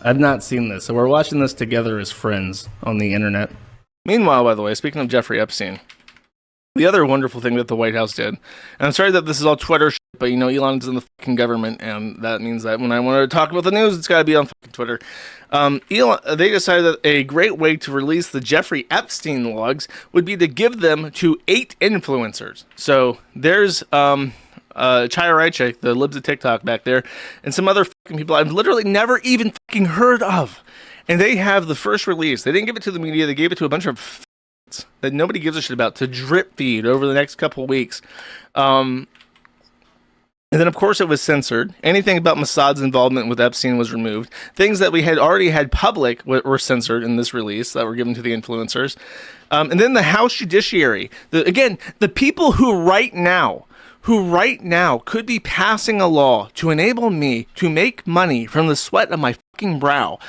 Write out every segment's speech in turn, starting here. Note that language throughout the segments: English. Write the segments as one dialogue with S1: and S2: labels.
S1: I've not seen this, so we're watching this together as friends on the internet. Meanwhile, by the way, speaking of Jeffrey Epstein, the other wonderful thing that the White House did, and I'm sorry that this is all Twitter shit, but you know, Elon's in the fucking government, and that means that when I want to talk about the news, it's got to be on fucking Twitter. They decided that a great way to release the Jeffrey Epstein logs would be to give them to 8 influencers. So there's Chaya Rychek, the libs of TikTok back there, and some other fucking people I've literally never even fucking heard of. And they have the first release. They didn't give it to the media. They gave it to a bunch of that nobody gives a shit about to drip feed over the next couple weeks. And then, of course, it was censored. Anything about Mossad's involvement with Epstein was removed. Things that we had already had public were censored in this release that were given to the influencers. And then the House Judiciary. The people who right now could be passing a law to enable me to make money from the sweat of my fucking brow,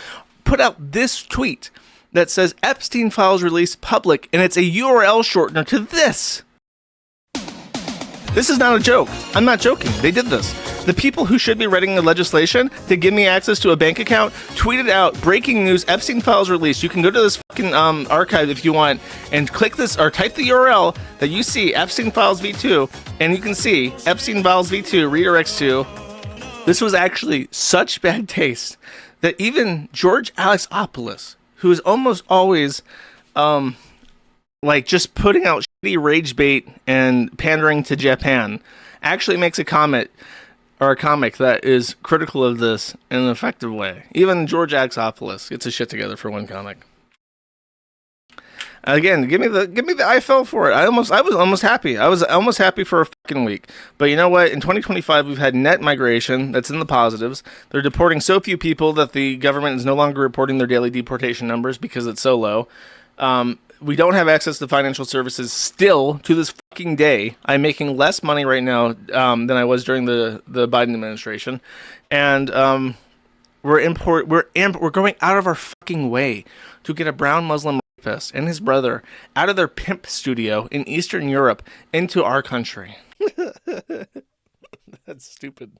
S1: put out this tweet that says Epstein files released public, and it's a URL shortener to this. This is not a joke. I'm not joking. They did this. The people who should be writing the legislation to give me access to a bank account tweeted out, breaking news, Epstein files released. You can go to this fucking archive if you want and click this or type the URL that you see, Epstein files v2, and you can see Epstein files v2 redirects to. This was actually such bad taste that even George Alexopoulos, who is almost always like just putting out shitty rage bait and pandering to Japan, actually makes a comment or a comic that is critical of this in an effective way. Even George Alexopoulos gets his shit together for one comic. Again, give me the I fell for it. I was almost happy. I was almost happy for a fucking week. But you know what? In 2025, we've had net migration. That's in the positives. They're deporting so few people that the government is no longer reporting their daily deportation numbers because it's so low. We don't have access to financial services still to this fucking day. I'm making less money right now than I was during the Biden administration, and we're going out of our fucking way to get a brown Muslim rapist and his brother out of their pimp studio in Eastern Europe into our country. That's stupid.